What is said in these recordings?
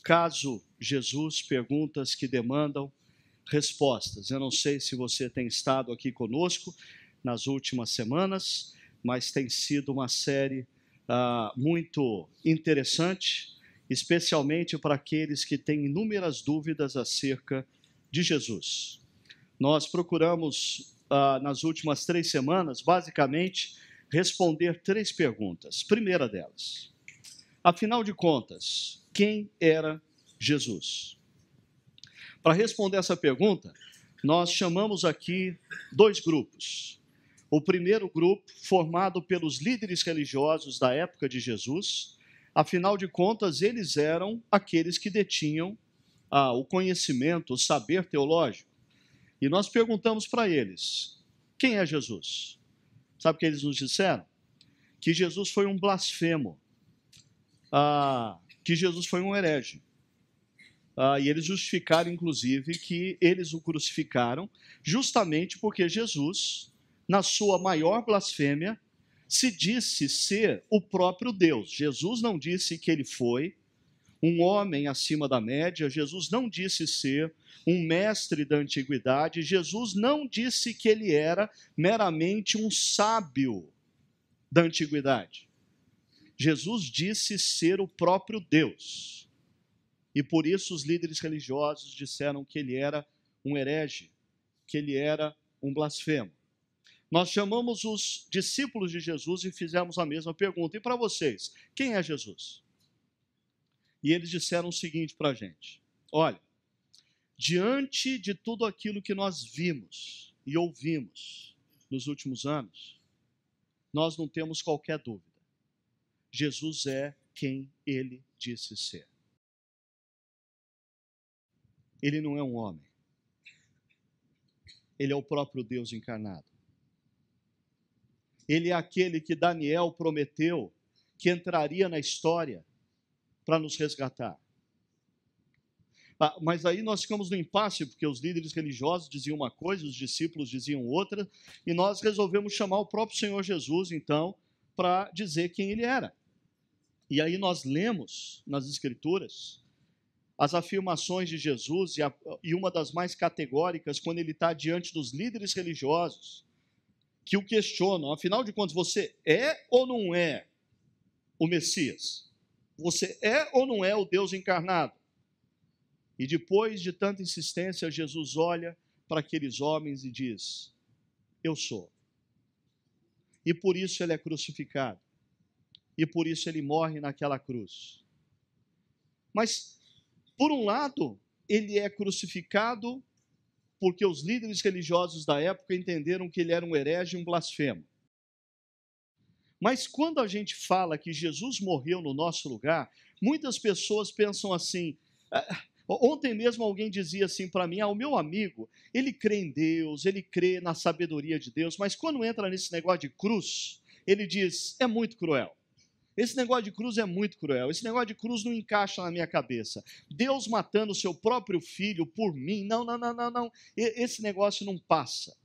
caso Jesus, perguntas que demandam respostas. Eu não sei se você tem estado aqui conosco nas últimas semanas, mas tem sido uma série muito interessante, especialmente para aqueles que têm inúmeras dúvidas acerca de Jesus. Nós procuramos, nas últimas 3 semanas, basicamente, responder 3 perguntas. Primeira delas, afinal de contas, quem era Jesus? Para responder essa pergunta, nós chamamos aqui 2 grupos. O primeiro grupo, formado pelos líderes religiosos da época de Jesus, afinal de contas, eles eram aqueles que detinham o conhecimento, o saber teológico. E nós perguntamos para eles, quem é Jesus? Sabe o que eles nos disseram? Que Jesus foi um blasfemo, que Jesus foi um herege. E eles justificaram, inclusive, que eles o crucificaram justamente porque Jesus, na sua maior blasfêmia, se disse ser o próprio Deus. Jesus não disse que ele foi um homem acima da média, Jesus não disse ser um mestre da antiguidade, Jesus não disse que ele era meramente um sábio da antiguidade. Jesus disse ser o próprio Deus. E por isso os líderes religiosos disseram que ele era um herege, que ele era um blasfemo. Nós chamamos os discípulos de Jesus e fizemos a mesma pergunta. E para vocês, quem é Jesus? E eles disseram o seguinte para a gente: olha, diante de tudo aquilo que nós vimos e ouvimos nos últimos anos, nós não temos qualquer dúvida. Jesus é quem ele disse ser. Ele não é um homem. Ele é o próprio Deus encarnado. Ele é aquele que Daniel prometeu que entraria na história para nos resgatar. Mas aí nós ficamos no impasse, porque os líderes religiosos diziam uma coisa, os discípulos diziam outra, e nós resolvemos chamar o próprio Senhor Jesus, então, para dizer quem ele era. E aí nós lemos nas Escrituras as afirmações de Jesus, e uma das mais categóricas, quando ele está diante dos líderes religiosos, que o questionam, afinal de contas, você é ou não é o Messias? Você é ou não é o Deus encarnado? E depois de tanta insistência, Jesus olha para aqueles homens e diz, eu sou. E por isso ele é crucificado. E por isso ele morre naquela cruz. Mas, por um lado, ele é crucificado porque os líderes religiosos da época entenderam que ele era um herege e um blasfemo. Mas quando a gente fala que Jesus morreu no nosso lugar, muitas pessoas pensam assim. Ontem mesmo alguém dizia assim para mim, o meu amigo, ele crê em Deus, ele crê na sabedoria de Deus, mas quando entra nesse negócio de cruz, ele diz, é muito cruel. Esse negócio de cruz é muito cruel, esse negócio de cruz não encaixa na minha cabeça. Deus matando o seu próprio filho por mim, não, esse negócio não passa.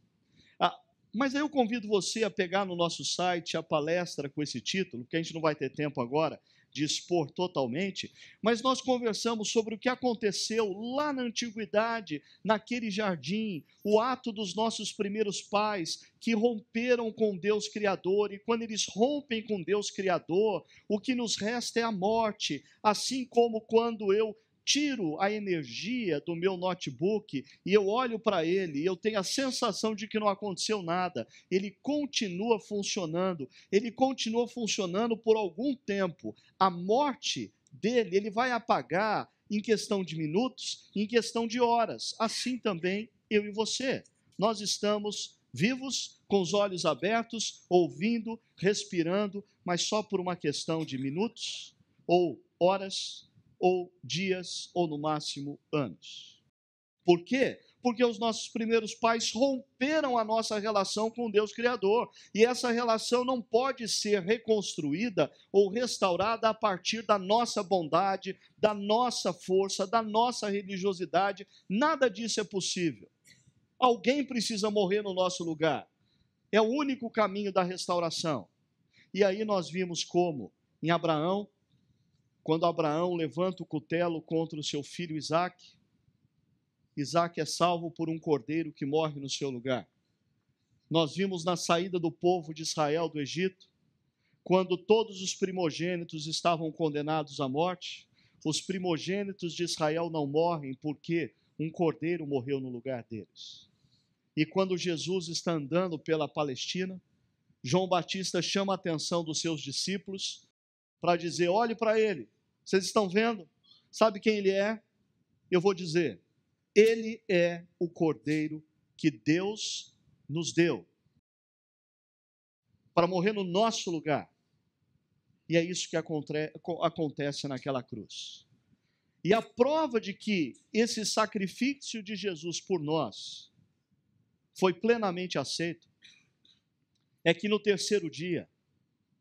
Mas aí eu convido você a pegar no nosso site a palestra com esse título, que a gente não vai ter tempo agora de expor totalmente, mas nós conversamos sobre o que aconteceu lá na antiguidade, naquele jardim, o ato dos nossos primeiros pais que romperam com Deus Criador, e quando eles rompem com Deus Criador, o que nos resta é a morte, assim como quando eu tiro a energia do meu notebook e eu olho para ele e eu tenho a sensação de que não aconteceu nada. Ele continua funcionando por algum tempo. A morte dele, ele vai apagar em questão de minutos, em questão de horas. Assim também eu e você. Nós estamos vivos, com os olhos abertos, ouvindo, respirando, mas só por uma questão de minutos ou horas, ou dias, ou no máximo anos. Por quê? Porque os nossos primeiros pais romperam a nossa relação com Deus Criador, e essa relação não pode ser reconstruída ou restaurada a partir da nossa bondade, da nossa força, da nossa religiosidade. Nada disso é possível. Alguém precisa morrer no nosso lugar. É o único caminho da restauração. E aí nós vimos como, em Abraão, quando Abraão levanta o cutelo contra o seu filho Isaque, Isaque é salvo por um cordeiro que morre no seu lugar. Nós vimos na saída do povo de Israel do Egito, quando todos os primogênitos estavam condenados à morte, os primogênitos de Israel não morrem porque um cordeiro morreu no lugar deles. E quando Jesus está andando pela Palestina, João Batista chama a atenção dos seus discípulos para dizer: olhe para ele, vocês estão vendo? Sabe quem ele é? Eu vou dizer, ele é o cordeiro que Deus nos deu para morrer no nosso lugar. E é isso que acontece naquela cruz. E a prova de que esse sacrifício de Jesus por nós foi plenamente aceito é que no terceiro dia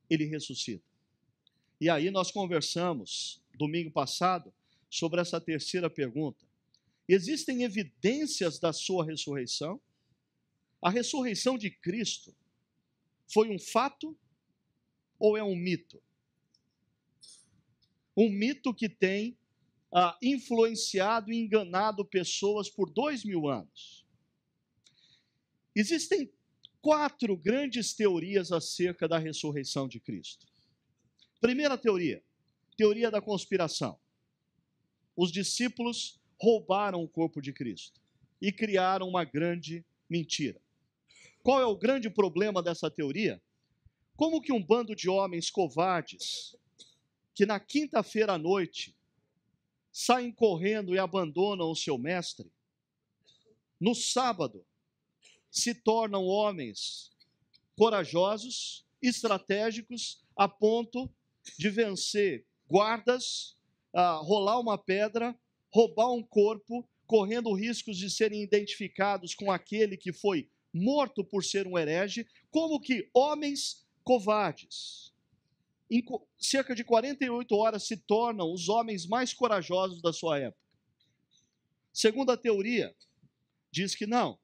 ele ressuscita. E aí nós conversamos domingo passado sobre essa terceira pergunta. Existem evidências da sua ressurreição? A ressurreição de Cristo foi um fato ou é um mito? Um mito que tem influenciado e enganado pessoas por 2000 anos. Existem 4 grandes teorias acerca da ressurreição de Cristo. Primeira teoria, teoria da conspiração. Os discípulos roubaram o corpo de Cristo e criaram uma grande mentira. Qual é o grande problema dessa teoria? Como que um bando de homens covardes, que na quinta-feira à noite saem correndo e abandonam o seu mestre, no sábado se tornam homens corajosos, estratégicos, a ponto de vencer guardas, rolar uma pedra, roubar um corpo, correndo riscos de serem identificados com aquele que foi morto por ser um herege, como que homens covardes, em cerca de 48 horas, se tornam os homens mais corajosos da sua época. Segunda teoria diz que não.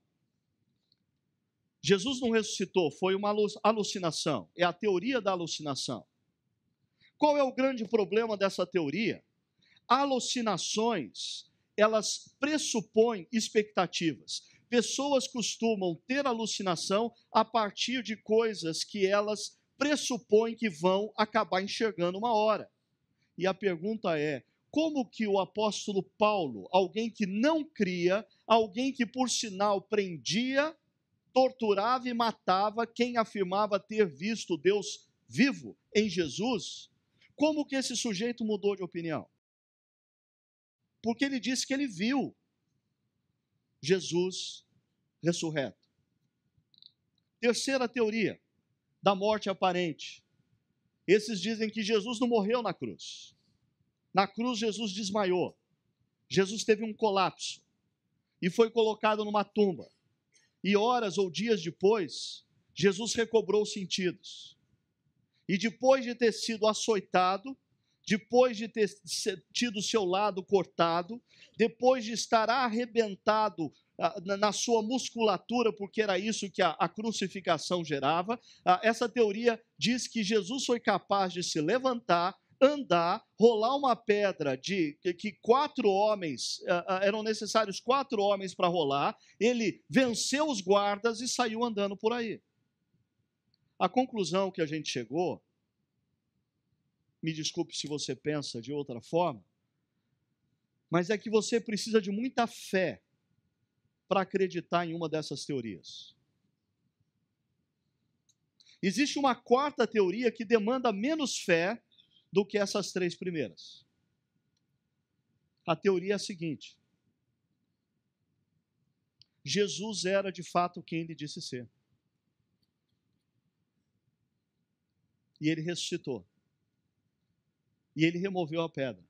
Jesus não ressuscitou, foi uma alucinação. É a teoria da alucinação. Qual é o grande problema dessa teoria? Alucinações, elas pressupõem expectativas. Pessoas costumam ter alucinação a partir de coisas que elas pressupõem que vão acabar enxergando uma hora. E a pergunta é, como que o apóstolo Paulo, alguém que não cria, alguém que por sinal prendia, torturava e matava quem afirmava ter visto Deus vivo em Jesus, como que esse sujeito mudou de opinião? Porque ele disse que ele viu Jesus ressurreto. Terceira teoria, da morte aparente. Esses dizem que Jesus não morreu na cruz. Na cruz Jesus desmaiou. Jesus teve um colapso e foi colocado numa tumba. E horas ou dias depois, Jesus recobrou os sentidos. E depois de ter sido açoitado, depois de ter tido seu lado cortado, depois de estar arrebentado na sua musculatura, porque era isso que a crucificação gerava, essa teoria diz que Jesus foi capaz de se levantar, andar, rolar uma pedra que 4 homens, eram necessários 4 homens para rolar, ele venceu os guardas e saiu andando por aí. A conclusão que a gente chegou, me desculpe se você pensa de outra forma, mas é que você precisa de muita fé para acreditar em uma dessas teorias. Existe uma quarta teoria que demanda menos fé do que essas 3 primeiras. A teoria é a seguinte: Jesus era de fato quem ele disse ser. E ele ressuscitou. E ele removeu a pedra.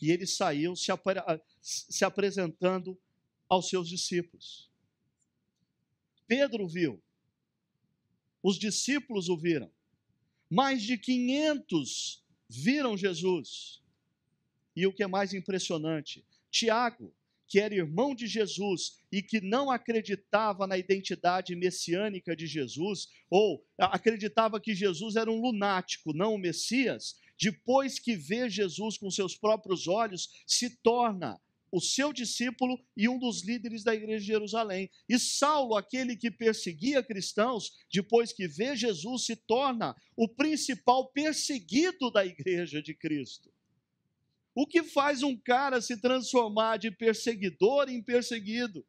E ele saiu se apresentando aos seus discípulos. Pedro viu. Os discípulos o viram. Mais de 500 viram Jesus. E o que é mais impressionante, Tiago, que era irmão de Jesus e que não acreditava na identidade messiânica de Jesus, ou acreditava que Jesus era um lunático, não o Messias, depois que vê Jesus com seus próprios olhos, se torna o seu discípulo e um dos líderes da igreja de Jerusalém. E Saulo, aquele que perseguia cristãos, depois que vê Jesus, se torna o principal perseguido da igreja de Cristo. O que faz um cara se transformar de perseguidor em perseguido?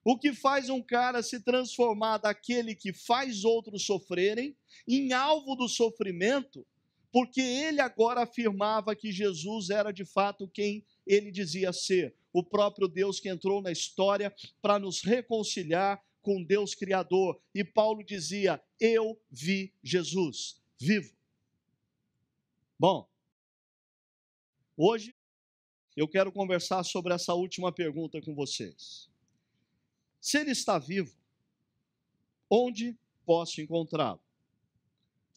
O que faz um cara se transformar daquele que faz outros sofrerem em alvo do sofrimento, porque ele agora afirmava que Jesus era de fato quem ele dizia ser, o próprio Deus que entrou na história para nos reconciliar com Deus Criador. E Paulo dizia: eu vi Jesus vivo. Bom, hoje eu quero conversar sobre essa última pergunta com vocês. Se ele está vivo, onde posso encontrá-lo?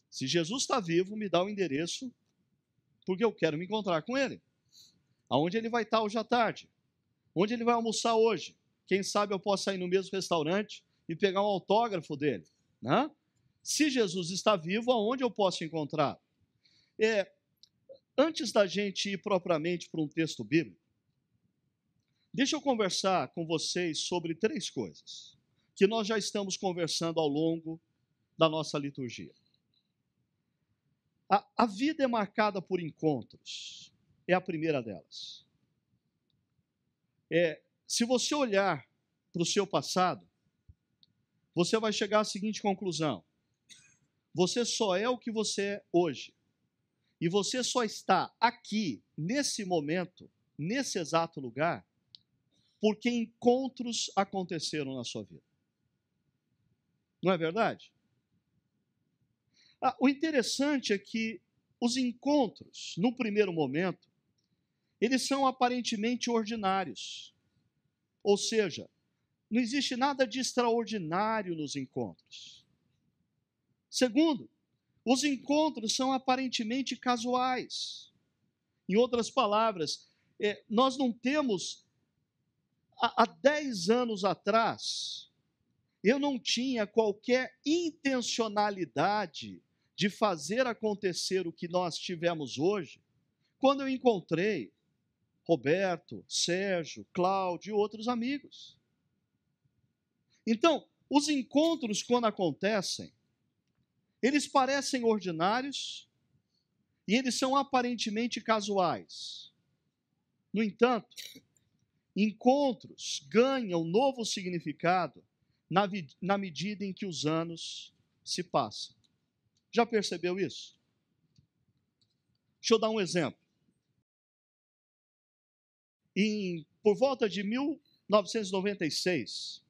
Se Jesus está vivo, me dá o endereço, porque eu quero me encontrar com ele. Aonde ele vai estar hoje à tarde? Onde ele vai almoçar hoje? Quem sabe eu possa ir no mesmo restaurante e pegar um autógrafo dele, né? Se Jesus está vivo, aonde eu posso encontrá-lo? Antes da gente ir propriamente para um texto bíblico, deixa eu conversar com vocês sobre 3 coisas que nós já estamos conversando ao longo da nossa liturgia. A vida é marcada por encontros, é a primeira delas. Se você olhar para o seu passado, você vai chegar à seguinte conclusão: você só é o que você é hoje, e você só está aqui, nesse momento, nesse exato lugar, porque encontros aconteceram na sua vida. Não é verdade? O interessante é que os encontros, no primeiro momento, eles são aparentemente ordinários. Ou seja, não existe nada de extraordinário nos encontros. Segundo, os encontros são aparentemente casuais. Em outras palavras, nós não temos, há 10 anos atrás, eu não tinha qualquer intencionalidade de fazer acontecer o que nós tivemos hoje, quando eu encontrei Roberto, Sérgio, Cláudio e outros amigos. Então, os encontros, quando acontecem, eles parecem ordinários e eles são aparentemente casuais. No entanto, encontros ganham novo significado na medida em que os anos se passam. Já percebeu isso? Deixa eu dar um exemplo. Por volta de 1996,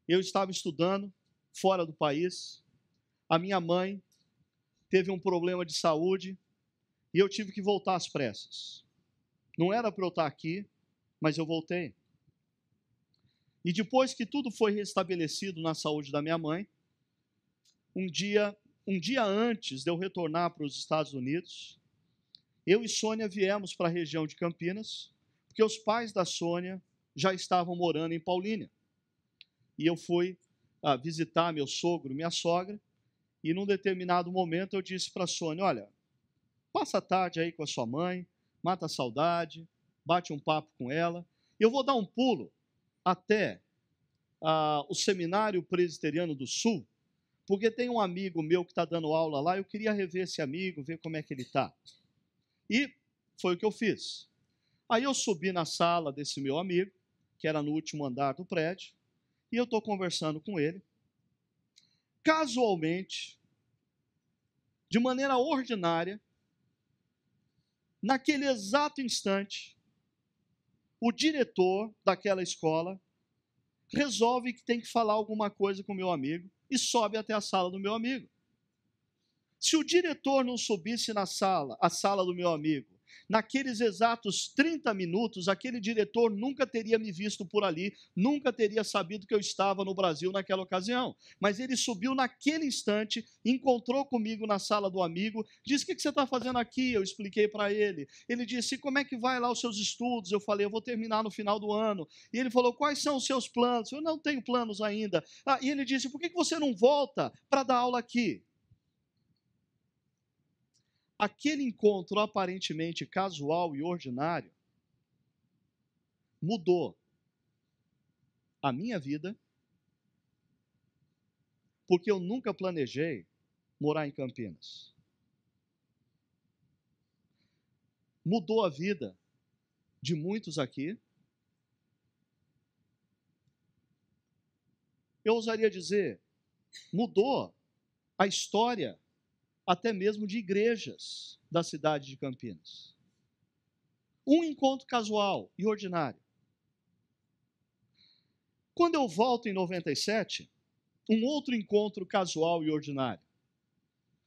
eu estava estudando fora do país. A minha mãe teve um problema de saúde e eu tive que voltar às pressas. Não era para eu estar aqui, mas eu voltei. E depois que tudo foi restabelecido na saúde da minha mãe, um dia antes de eu retornar para os Estados Unidos, eu e Sônia viemos para a região de Campinas, porque os pais da Sônia já estavam morando em Paulínia. E eu fui visitar meu sogro, minha sogra, e num determinado momento eu disse para a Sônia: olha, passa a tarde aí com a sua mãe, mata a saudade, bate um papo com ela, e eu vou dar um pulo até o Seminário Presbiteriano do Sul, porque tem um amigo meu que está dando aula lá, eu queria rever esse amigo, ver como é que ele está. E foi o que eu fiz. Aí eu subi na sala desse meu amigo, que era no último andar do prédio, e eu estou conversando com ele. Casualmente, de maneira ordinária, naquele exato instante, o diretor daquela escola resolve que tem que falar alguma coisa com o meu amigo e sobe até a sala do meu amigo. Se o diretor não subisse a sala do meu amigo, naqueles exatos 30 minutos, aquele diretor nunca teria me visto por ali, nunca teria sabido que eu estava no Brasil naquela ocasião. Mas ele subiu naquele instante, encontrou comigo na sala do amigo, disse: o que você está fazendo aqui? Eu expliquei para ele. Ele disse: como é que vai lá os seus estudos? Eu falei: eu vou terminar no final do ano. E ele falou: quais são os seus planos? Eu não tenho planos ainda. E ele disse: por que você não volta para dar aula aqui? aquele encontro aparentemente casual e ordinário mudou a minha vida, porque eu nunca planejei morar em Campinas. Mudou a vida de muitos aqui. Eu ousaria dizer, mudou a história até mesmo de igrejas da cidade de Campinas. Um encontro casual e ordinário. Quando eu volto em 97, um outro encontro casual e ordinário.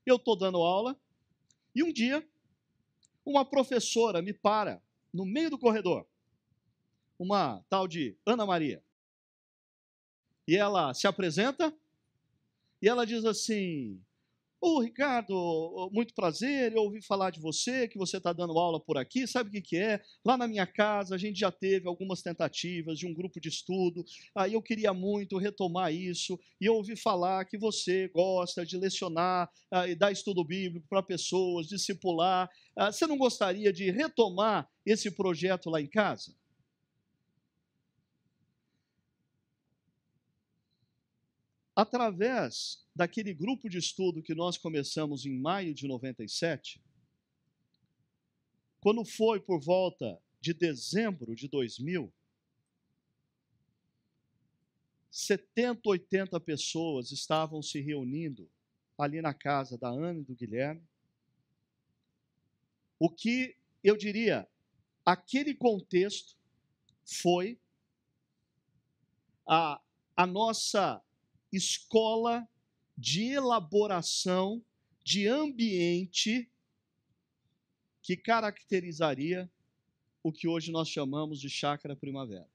Eu estou dando aula e um dia uma professora me para no meio do corredor, uma tal de Ana Maria. E ela se apresenta e ela diz assim: Ô Ricardo, muito prazer, eu ouvi falar de você, que você está dando aula por aqui, sabe o que é? Lá na minha casa a gente já teve algumas tentativas de um grupo de estudo, aí eu queria muito retomar isso, e eu ouvi falar que você gosta de lecionar e dar estudo bíblico para pessoas, discipular, você não gostaria de retomar esse projeto lá em casa? Através daquele grupo de estudo que nós começamos em maio de 97, quando foi por volta de dezembro de 2000, 70, 80 pessoas estavam se reunindo ali na casa da Ana e do Guilherme. O que eu diria, aquele contexto foi a nossa escola de elaboração de ambiente que caracterizaria o que hoje nós chamamos de Chácara Primavera.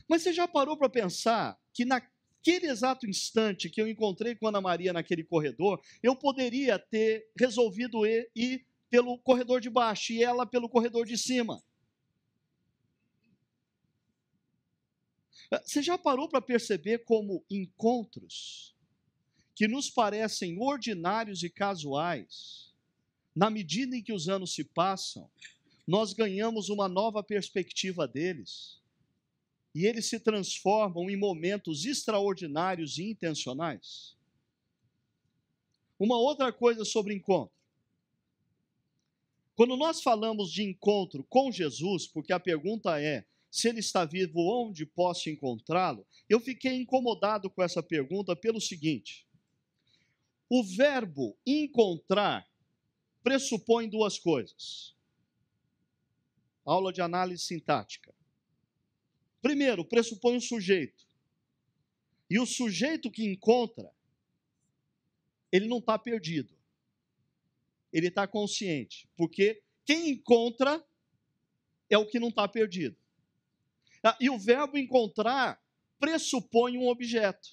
Mas você já parou para pensar que naquele exato instante que eu encontrei com a Ana Maria naquele corredor, eu poderia ter resolvido ir pelo corredor de baixo e ela pelo corredor de cima? Você já parou para perceber como encontros que nos parecem ordinários e casuais, na medida em que os anos se passam, nós ganhamos uma nova perspectiva deles, e eles se transformam em momentos extraordinários e intencionais? Uma outra coisa sobre encontro. Quando nós falamos de encontro com Jesus, porque a pergunta é, se ele está vivo, onde posso encontrá-lo? Eu fiquei incomodado com essa pergunta pelo seguinte: o verbo encontrar pressupõe duas coisas. Aula de análise sintática. Primeiro, pressupõe um sujeito. E o sujeito que encontra, ele não está perdido. Ele está consciente. Porque quem encontra é o que não está perdido. E o verbo encontrar pressupõe um objeto.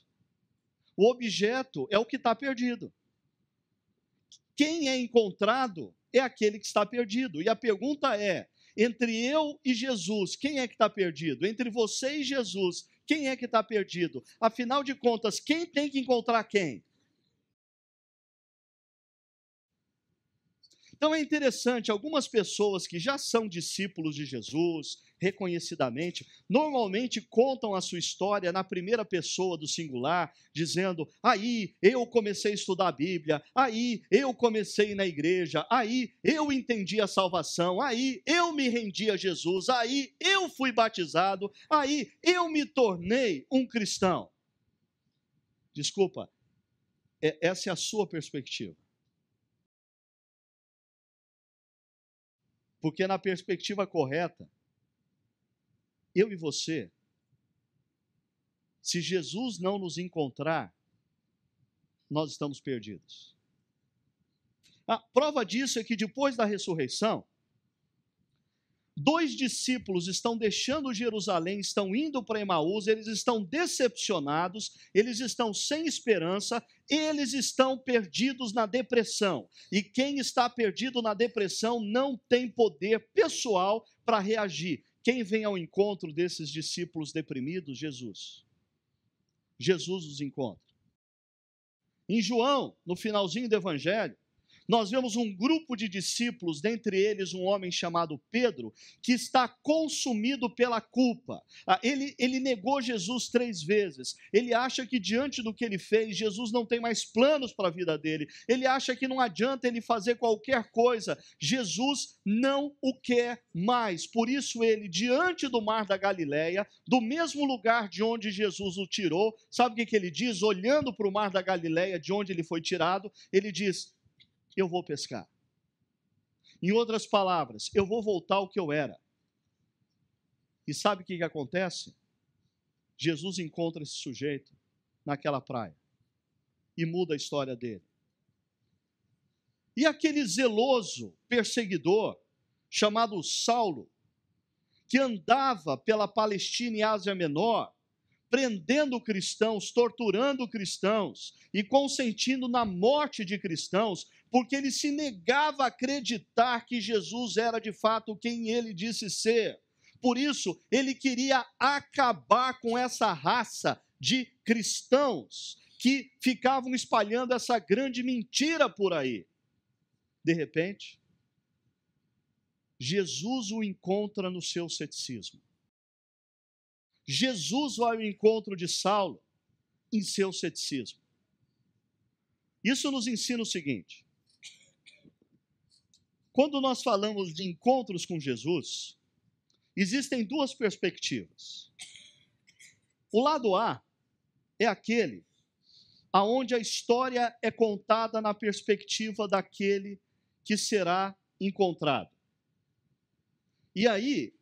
O objeto é o que está perdido. Quem é encontrado é aquele que está perdido. E a pergunta é, entre eu e Jesus, quem é que está perdido? Entre você e Jesus, quem é que está perdido? Afinal de contas, quem tem que encontrar quem? Então é interessante, algumas pessoas que já são discípulos de Jesus, reconhecidamente, normalmente contam a sua história na primeira pessoa do singular, dizendo, aí eu comecei a estudar a Bíblia, aí eu comecei na igreja, aí eu entendi a salvação, aí eu me rendi a Jesus, aí eu fui batizado, aí eu me tornei um cristão. Desculpa, essa é a sua perspectiva. Porque na perspectiva correta, eu e você, se Jesus não nos encontrar, nós estamos perdidos. A prova disso é que depois da ressurreição, 2 discípulos estão deixando Jerusalém, estão indo para Emaús, eles estão decepcionados, eles estão sem esperança, eles estão perdidos na depressão. E quem está perdido na depressão não tem poder pessoal para reagir. Quem vem ao encontro desses discípulos deprimidos? Jesus. Jesus os encontra. Em João, no finalzinho do Evangelho, nós vemos um grupo de discípulos, dentre eles um homem chamado Pedro, que está consumido pela culpa. Ele negou Jesus 3 vezes. Ele acha que diante do que ele fez, Jesus não tem mais planos para a vida dele. Ele acha que não adianta ele fazer qualquer coisa. Jesus não o quer mais. Por isso ele, diante do mar da Galileia, do mesmo lugar de onde Jesus o tirou, sabe o que ele diz? Olhando para o mar da Galileia, de onde ele foi tirado, ele diz: eu vou pescar. Em outras palavras, eu vou voltar ao que eu era. E sabe o que acontece? Jesus encontra esse sujeito naquela praia e muda a história dele. E aquele zeloso perseguidor, chamado Saulo, que andava pela Palestina e Ásia Menor, prendendo cristãos, torturando cristãos e consentindo na morte de cristãos, porque ele se negava a acreditar que Jesus era de fato quem ele disse ser. Por isso, ele queria acabar com essa raça de cristãos que ficavam espalhando essa grande mentira por aí. De repente, Jesus o encontra no seu ceticismo. Jesus vai ao encontro de Saulo em seu ceticismo. Isso nos ensina o seguinte: quando nós falamos de encontros com Jesus, existem duas perspectivas. O lado A é aquele aonde a história é contada na perspectiva daquele que será encontrado. E aí,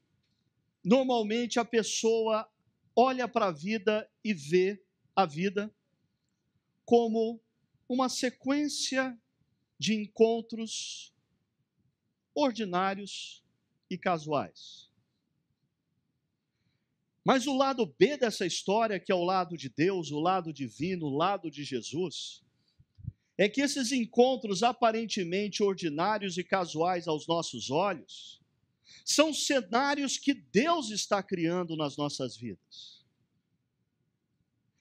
normalmente a pessoa olha para a vida e vê a vida como uma sequência de encontros ordinários e casuais. Mas o lado B dessa história, que é o lado de Deus, o lado divino, o lado de Jesus, é que esses encontros aparentemente ordinários e casuais aos nossos olhos, são cenários que Deus está criando nas nossas vidas.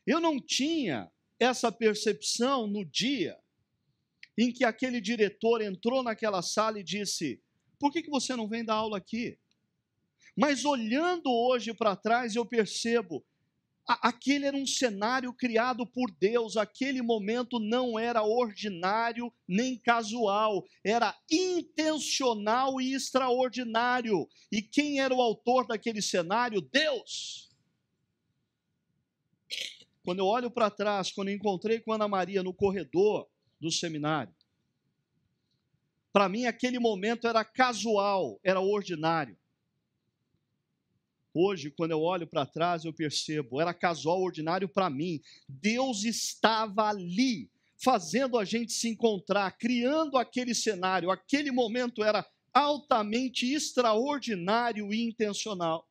Eu não tinha essa percepção no dia em que aquele diretor entrou naquela sala e disse: por que você não vem dar aula aqui? Mas olhando hoje para trás, eu percebo, aquele era um cenário criado por Deus, aquele momento não era ordinário nem casual, era intencional e extraordinário. E quem era o autor daquele cenário? Deus. Quando eu olho para trás, quando eu encontrei com Ana Maria no corredor do seminário, para mim aquele momento era casual, era ordinário. Hoje, quando eu olho para trás, eu percebo, era casual, ordinário para mim. Deus estava ali, fazendo a gente se encontrar, criando aquele cenário. Aquele momento era altamente extraordinário e intencional.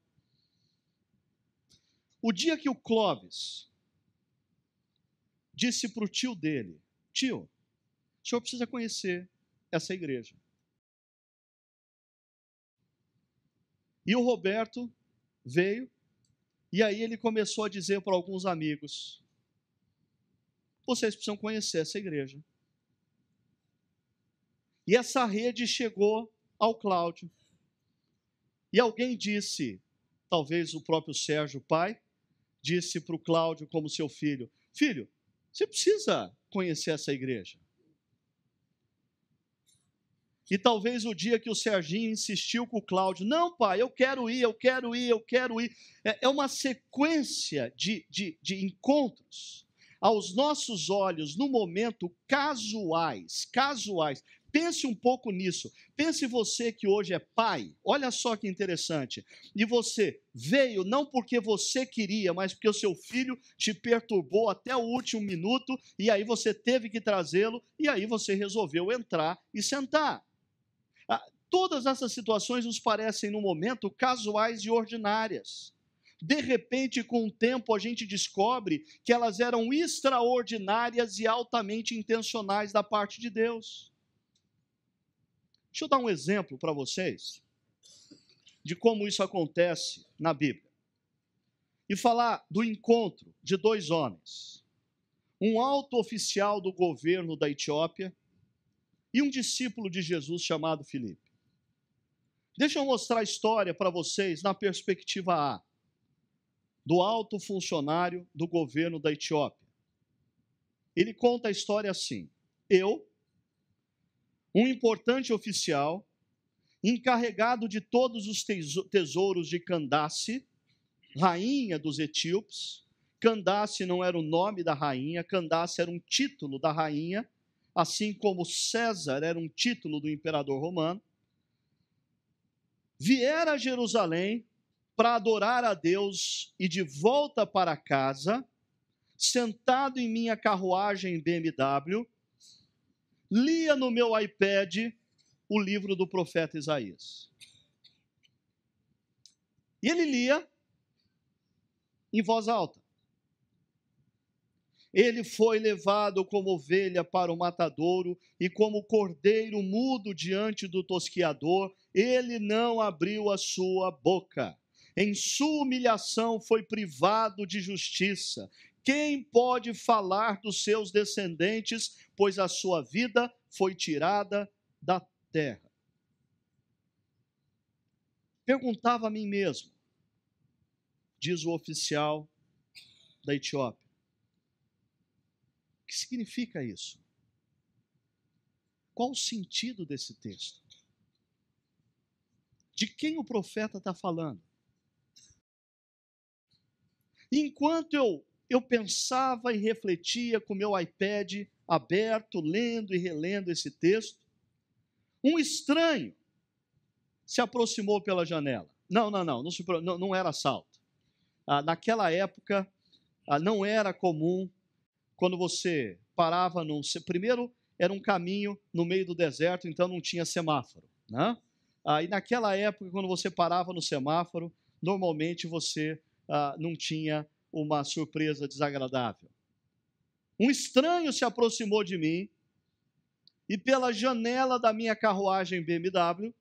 O dia que o Clóvis disse para o tio dele: tio, o senhor precisa conhecer essa igreja. E o Roberto veio, e aí ele começou a dizer para alguns amigos: vocês precisam conhecer essa igreja. E essa rede chegou ao Cláudio. E alguém disse, talvez o próprio Sérgio, pai, disse para o Cláudio como seu filho: filho, você precisa conhecer essa igreja. E talvez o dia que o Serginho insistiu com o Cláudio: não, pai, eu quero ir, eu quero ir, eu quero ir. É uma sequência de encontros, aos nossos olhos, no momento, casuais. Pense um pouco nisso. Pense você que hoje é pai. Olha só que interessante. E você veio não porque você queria, mas porque o seu filho te perturbou até o último minuto, e aí você teve que trazê-lo, e aí você resolveu entrar e sentar. Todas essas situações nos parecem, no momento, casuais e ordinárias. De repente, com o tempo, a gente descobre que elas eram extraordinárias e altamente intencionais da parte de Deus. Deixa eu dar um exemplo para vocês de como isso acontece na Bíblia. E falar do encontro de dois homens. Um alto oficial do governo da Etiópia e um discípulo de Jesus chamado Filipe. Deixa eu mostrar a história para vocês na perspectiva A, do alto funcionário do governo da Etiópia. Ele conta a história assim: eu, um importante oficial, encarregado de todos os tesouros de Candace, rainha dos etíopes. Candace não era o nome da rainha, Candace era um título da rainha, assim como César era um título do imperador romano. Viera a Jerusalém para adorar a Deus e de volta para casa, sentado em minha carruagem BMW, lia no meu iPad o livro do profeta Isaías. E ele lia em voz alta. Ele foi levado como ovelha para o matadouro, e como cordeiro mudo diante do tosquiador, ele não abriu a sua boca. Em sua humilhação foi privado de justiça. Quem pode falar dos seus descendentes, pois a sua vida foi tirada da terra? Perguntava a mim mesmo, diz o oficial da Etiópia, o que significa isso? Qual o sentido desse texto? De quem o profeta está falando? Enquanto eu pensava e refletia com meu iPad aberto, lendo e relendo esse texto, um estranho se aproximou pela janela. Não era assalto. Naquela época, não era comum, quando você parava primeiro, era um caminho no meio do deserto, então não tinha semáforo, né? E naquela época, quando você parava no semáforo, normalmente você não tinha uma surpresa desagradável. Um estranho se aproximou de mim e pela janela da minha carruagem BMW,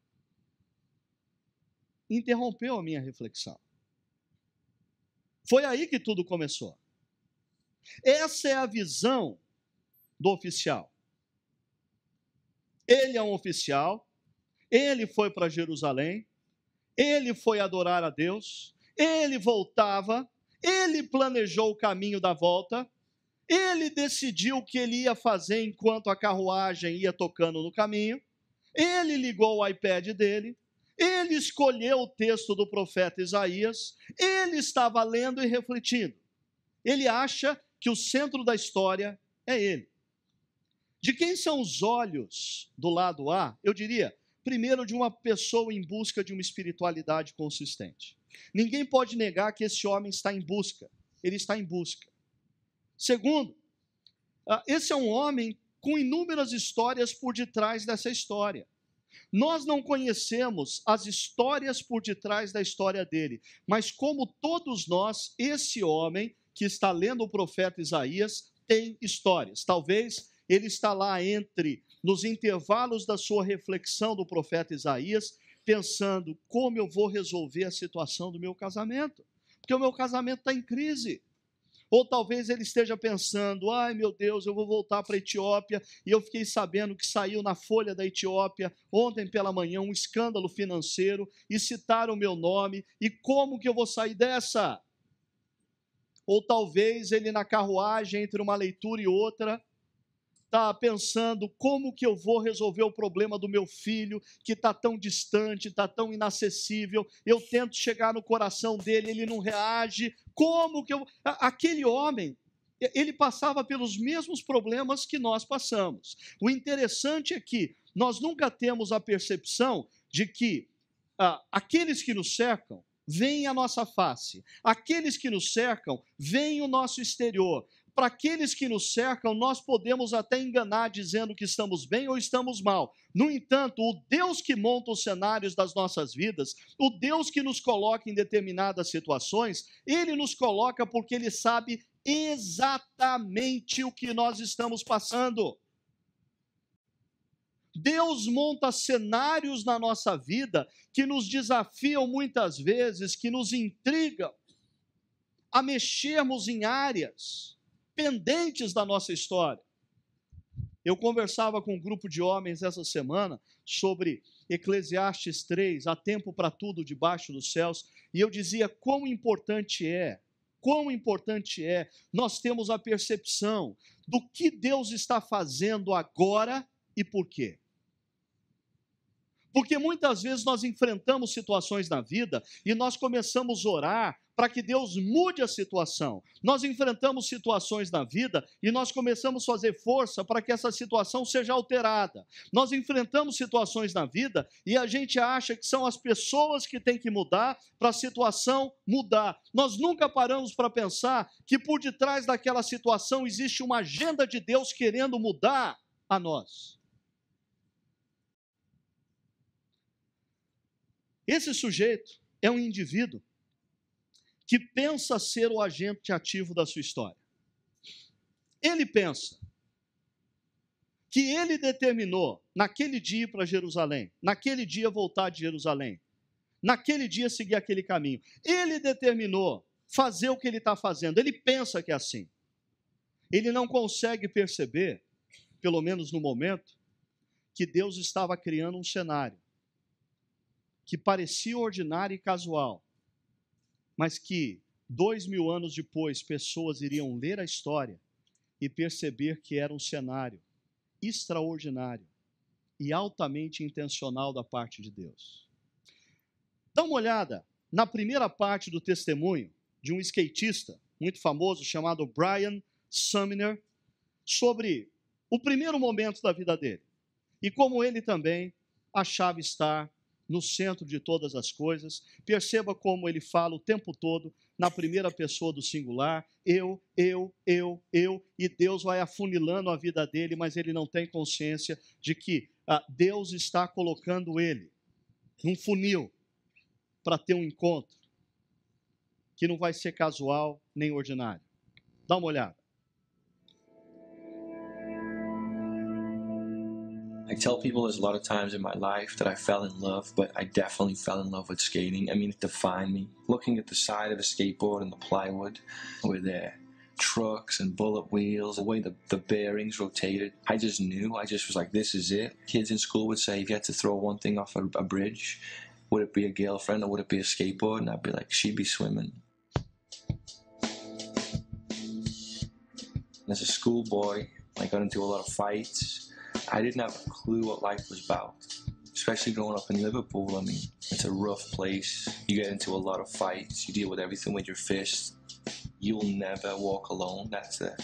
interrompeu a minha reflexão. Foi aí que tudo começou. Essa é a visão do oficial. Ele é um oficial, ele foi para Jerusalém, ele foi adorar a Deus, ele voltava, ele planejou o caminho da volta, ele decidiu o que ele ia fazer enquanto a carruagem ia tocando no caminho, ele ligou o iPad dele, ele escolheu o texto do profeta Isaías, ele estava lendo e refletindo. Ele acha que o centro da história é ele. De quem são os olhos do lado A? Eu diria, primeiro, de uma pessoa em busca de uma espiritualidade consistente. Ninguém pode negar que esse homem está em busca. Ele está em busca. Segundo, esse é um homem com inúmeras histórias por detrás dessa história. Nós não conhecemos as histórias por detrás da história dele, mas como todos nós, esse homem que está lendo o profeta Isaías tem histórias. Talvez ele está lá nos intervalos da sua reflexão do profeta Isaías, pensando como eu vou resolver a situação do meu casamento, porque o meu casamento está em crise. Ou talvez ele esteja pensando, ai meu Deus, eu vou voltar para a Etiópia, e eu fiquei sabendo que saiu na Folha da Etiópia, ontem pela manhã, um escândalo financeiro, e citaram o meu nome, e como que eu vou sair dessa? Ou talvez ele na carruagem, entre uma leitura e outra, está pensando como que eu vou resolver o problema do meu filho, que está tão distante, está tão inacessível, eu tento chegar no coração dele, ele não reage, como que eu... Aquele homem, ele passava pelos mesmos problemas que nós passamos. O interessante é que nós nunca temos a percepção de que aqueles que nos cercam veem a nossa face, aqueles que nos cercam veem o nosso exterior. Para aqueles que nos cercam, nós podemos até enganar dizendo que estamos bem ou estamos mal. No entanto, o Deus que monta os cenários das nossas vidas, o Deus que nos coloca em determinadas situações, Ele nos coloca porque Ele sabe exatamente o que nós estamos passando. Deus monta cenários na nossa vida que nos desafiam muitas vezes, que nos intrigam a mexermos em áreas pendentes da nossa história. Eu conversava com um grupo de homens essa semana sobre Eclesiastes 3, há tempo para tudo debaixo dos céus, e eu dizia quão importante é nós temos a percepção do que Deus está fazendo agora e por quê. Porque muitas vezes nós enfrentamos situações na vida e nós começamos a orar para que Deus mude a situação. Nós enfrentamos situações na vida e nós começamos a fazer força para que essa situação seja alterada. Nós enfrentamos situações na vida e a gente acha que são as pessoas que têm que mudar para a situação mudar. Nós nunca paramos para pensar que por detrás daquela situação existe uma agenda de Deus querendo mudar a nós. Esse sujeito é um indivíduo que pensa ser o agente ativo da sua história. Ele pensa que ele determinou naquele dia ir para Jerusalém, naquele dia voltar de Jerusalém, naquele dia seguir aquele caminho. Ele determinou fazer o que ele está fazendo. Ele pensa que é assim. Ele não consegue perceber, pelo menos no momento, que Deus estava criando um cenário que parecia ordinário e casual, mas que 2000 anos depois pessoas iriam ler a história e perceber que era um cenário extraordinário e altamente intencional da parte de Deus. Dá uma olhada na primeira parte do testemunho de um skatista muito famoso chamado Brian Sumner, sobre o primeiro momento da vida dele e como ele também achava estar no centro de todas as coisas. Perceba como ele fala o tempo todo na primeira pessoa do singular, eu, e Deus vai afunilando a vida dele, mas ele não tem consciência de que Deus está colocando ele num funil para ter um encontro que não vai ser casual nem ordinário. Dá uma olhada. I tell people there's a lot of times in my life that I fell in love, but I definitely fell in love with skating. I mean, it defined me. Looking at the side of a skateboard and the plywood with the trucks and bullet wheels, the way the bearings rotated, I just knew. I just was like, this is it. Kids in school would say, if you had to throw one thing off a bridge, would it be a girlfriend or would it be a skateboard? And I'd be like, she'd be swimming. As a schoolboy, I got into a lot of fights. I didn't have a clue what life was about, especially growing up in Liverpool. I mean, it's a rough place. You get into a lot of fights. You deal with everything with your fists. You'll never walk alone. That's the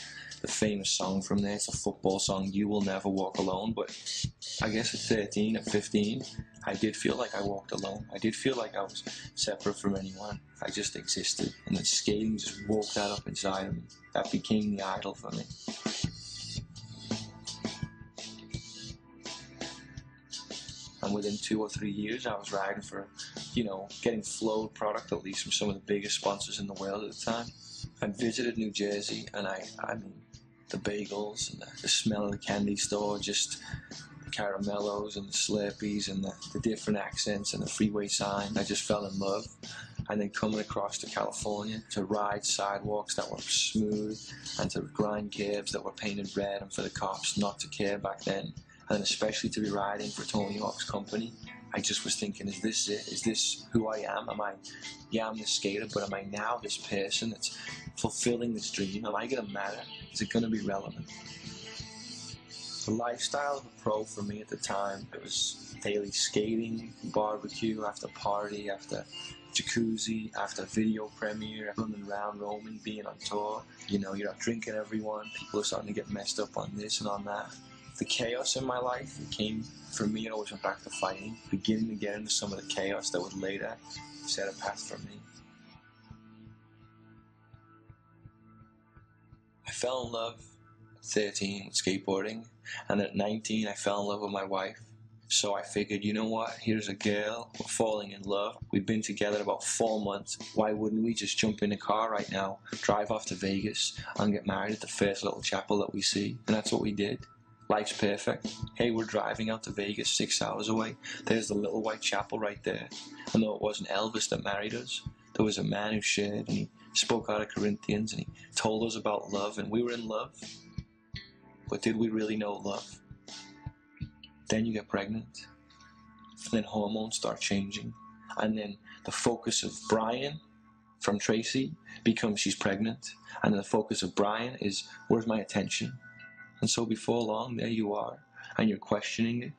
famous song from there. It's a football song, You Will Never Walk Alone. But I guess at 13, at 15, I did feel like I walked alone. I did feel like I was separate from anyone. I just existed. And then skating just woke that up inside of me. That became the idol for me. And within 2 or 3 years, I was riding for, getting flowed product, at least from some of the biggest sponsors in the world at the time. I visited New Jersey, and I mean, the bagels and the smell of the candy store, just the caramellos and the Slurpees and the different accents and the freeway sign. I just fell in love. And then coming across to California to ride sidewalks that were smooth and to grind curves that were painted red and for the cops not to care back then. And especially to be riding for Tony Hawk's company, I just was thinking, is this it? Is this who I am? I'm this skater, but am I now this person that's fulfilling this dream? Am I going to matter? Is it going to be relevant? The lifestyle of a pro for me at the time, it was daily skating, barbecue, after party, after jacuzzi, after video premiere, running around, roaming, being on tour. You're not drinking everyone. People are starting to get messed up on this and on that. The chaos in my life, it came, for me, it always went back to fighting, beginning to get into some of the chaos that would later set a path for me. I fell in love at 13 with skateboarding, and at 19 I fell in love with my wife. So I figured, you know what, here's a girl, we're falling in love. We've been together about 4 months. Why wouldn't we just jump in a car right now, drive off to Vegas, and get married at the first little chapel that we see? And that's what we did. Life's perfect. Hey, we're driving out to Vegas 6 hours away. There's the little white chapel right there. And though it wasn't Elvis that married us, there was a man who shared, and he spoke out of Corinthians, and he told us about love, and we were in love. but did we really know love? Then you get pregnant, and then hormones start changing, and then the focus of Brian from Tracy becomes she's pregnant, and then the focus of Brian is where's my attention? And so before long, there you are, and you're questioning it,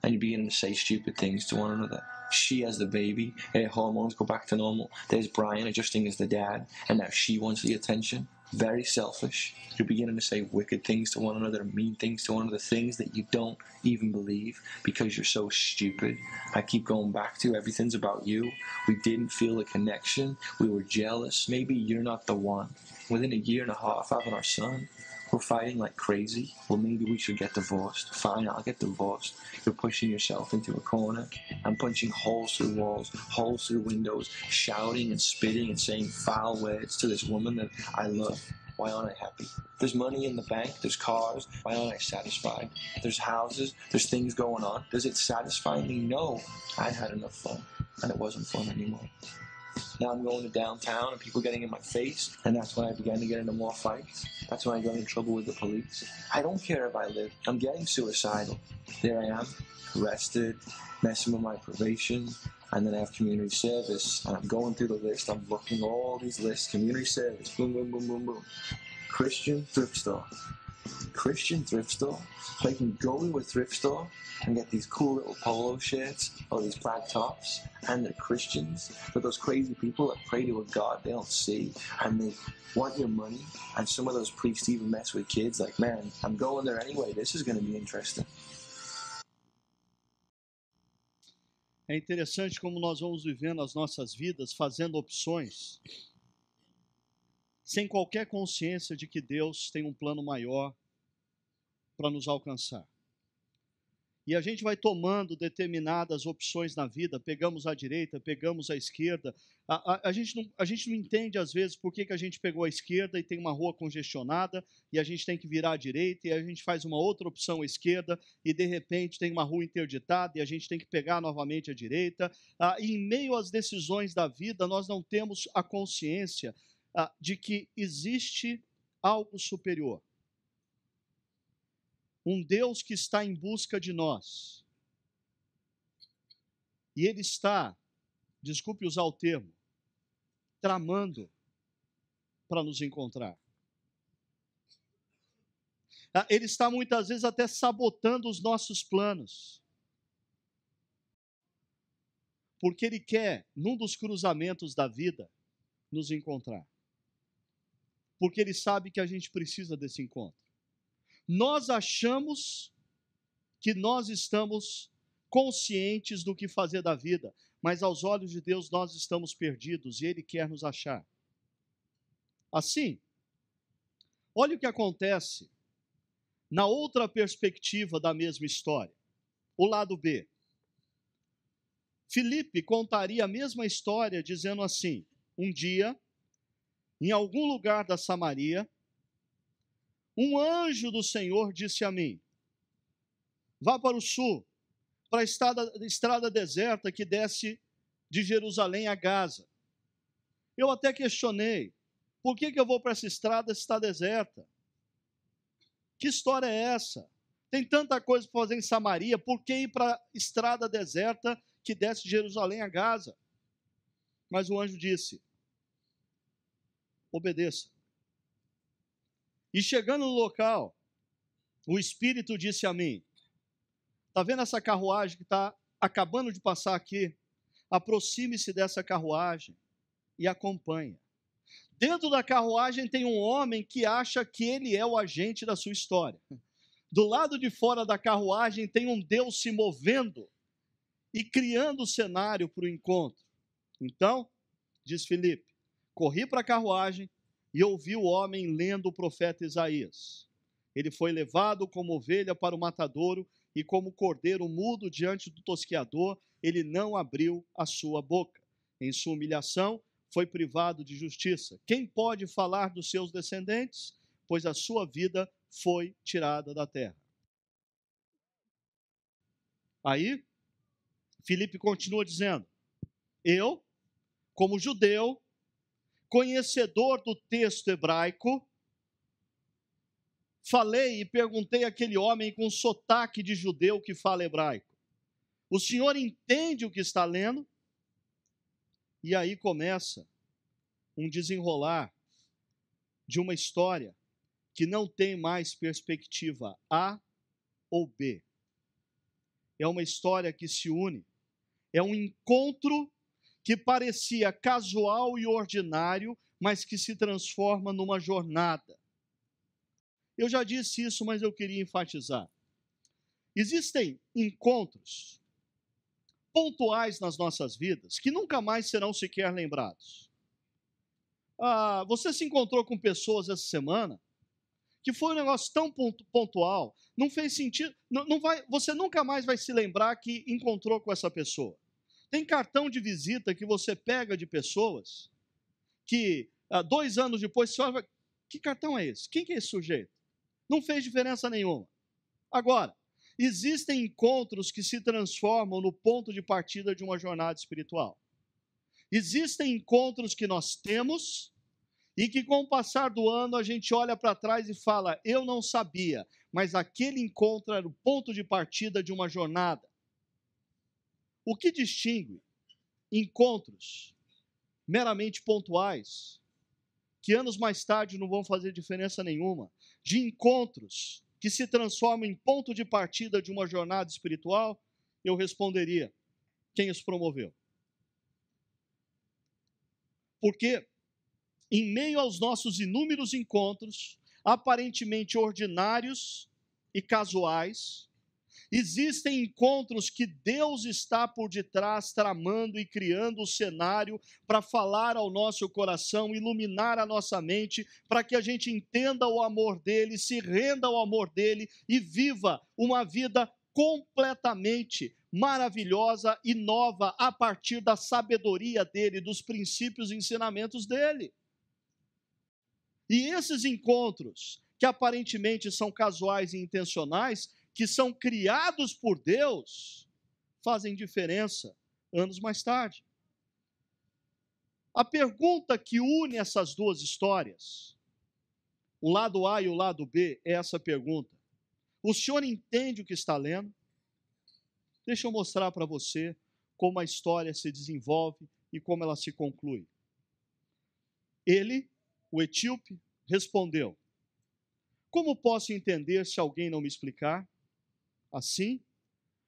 and you're beginning to say stupid things to one another. She has the baby, her hormones go back to normal. There's Brian adjusting as the dad, and now she wants the attention. Very selfish. You're beginning to say wicked things to one another, mean things to one another, things that you don't even believe because you're so stupid. I keep going back to everything's about you. We didn't feel a connection. We were jealous. Maybe you're not the one. Within a year and a half having our son, we're fighting like crazy. Well, maybe we should get divorced. Fine, I'll get divorced. You're pushing yourself into a corner. I'm punching holes through walls, holes through windows, shouting and spitting and saying foul words to this woman that I love. Why aren't I happy? There's money in the bank, there's cars. Why aren't I satisfied? There's houses, there's things going on. Does it satisfy me? No. I had enough fun, and it wasn't fun anymore. Now I'm going to downtown and people getting in my face, and that's when I began to get into more fights. That's when I got into trouble with the police. I don't care if I live. I'm getting suicidal. There I am, arrested, messing with my probation, and then I have community service, and I'm going through the list. I'm looking all these lists. Community service, boom, boom, boom, boom, boom. Christian thrift store. Christian thrift store? So I can go to a thrift store and get these cool little polo shirts or these plaid tops, and they're Christians, but those crazy people that pray to a God they don't see, and they want your money, and some of those priests even mess with kids. Like, man, I'm going there anyway, this is going to be interesting. É interessante como nós vamos vivendo as nossas vidas, fazendo opções, sem qualquer consciência de que Deus tem um plano maior para nos alcançar. E a gente vai tomando determinadas opções na vida, pegamos a direita, pegamos a esquerda. A gente não entende, às vezes, por que a gente pegou a esquerda e tem uma rua congestionada, e a gente tem que virar à direita, e a gente faz uma outra opção à esquerda, e de repente tem uma rua interditada, e a gente tem que pegar novamente a direita. E em meio às decisões da vida, nós não temos a consciência de que existe algo superior. Um Deus que está em busca de nós. E Ele está, desculpe usar o termo, tramando para nos encontrar. Ele está muitas vezes até sabotando os nossos planos. Porque Ele quer, num dos cruzamentos da vida, nos encontrar. Porque Ele sabe que a gente precisa desse encontro. Nós achamos que nós estamos conscientes do que fazer da vida, mas aos olhos de Deus nós estamos perdidos e Ele quer nos achar. Assim, olha o que acontece na outra perspectiva da mesma história, o lado B. Filipe contaria a mesma história dizendo assim: um dia, em algum lugar da Samaria, um anjo do Senhor disse a mim: vá para o sul, para a estrada deserta que desce de Jerusalém a Gaza. Eu até questionei, por que eu vou para essa estrada se está deserta? Que história é essa? Tem tanta coisa para fazer em Samaria, por que ir para a estrada deserta que desce de Jerusalém a Gaza? Mas o anjo disse: obedeça. E chegando no local, o Espírito disse a mim: está vendo essa carruagem que está acabando de passar aqui? Aproxime-se dessa carruagem e acompanhe. Dentro da carruagem tem um homem que acha que ele é o agente da sua história. Do lado de fora da carruagem tem um Deus se movendo e criando o cenário para o encontro. Então, diz Filipe, corri para a carruagem e ouvi o homem lendo o profeta Isaías. Ele foi levado como ovelha para o matadouro e como cordeiro mudo diante do tosqueador, ele não abriu a sua boca. Em sua humilhação, foi privado de justiça. Quem pode falar dos seus descendentes? Pois a sua vida foi tirada da terra. Aí, Filipe continua dizendo: eu, como judeu, conhecedor do texto hebraico, falei e perguntei àquele homem com sotaque de judeu que fala hebraico: o senhor entende o que está lendo? E aí começa um desenrolar de uma história que não tem mais perspectiva A ou B. É uma história que se une, é um encontro que parecia casual e ordinário, mas que se transforma numa jornada. Eu já disse isso, mas eu queria enfatizar. Existem encontros pontuais nas nossas vidas que nunca mais serão sequer lembrados. Você se encontrou com pessoas essa semana que foi um negócio tão pontual, não fez sentido, você nunca mais vai se lembrar que encontrou com essa pessoa. Tem cartão de visita que você pega de pessoas que 2 anos depois você olha, que cartão é esse? Quem que é esse sujeito? Não fez diferença nenhuma. Agora, existem encontros que se transformam no ponto de partida de uma jornada espiritual. Existem encontros que nós temos e que com o passar do ano a gente olha para trás e fala, eu não sabia, mas aquele encontro era o ponto de partida de uma jornada. O que distingue encontros meramente pontuais, que anos mais tarde não vão fazer diferença nenhuma, de encontros que se transformam em ponto de partida de uma jornada espiritual, eu responderia, quem os promoveu? Porque em meio aos nossos inúmeros encontros, aparentemente ordinários e casuais, existem encontros que Deus está por detrás, tramando e criando o cenário para falar ao nosso coração, iluminar a nossa mente, para que a gente entenda o amor dele, se renda ao amor dele e viva uma vida completamente maravilhosa e nova a partir da sabedoria dele, dos princípios e ensinamentos dele. E esses encontros, que aparentemente são casuais e intencionais, que são criados por Deus, fazem diferença anos mais tarde. A pergunta que une essas duas histórias, o lado A e o lado B, é essa pergunta. O senhor entende o que está lendo? Deixa eu mostrar para você como a história se desenvolve e como ela se conclui. Ele, o etíope, respondeu: como posso entender se alguém não me explicar? Assim,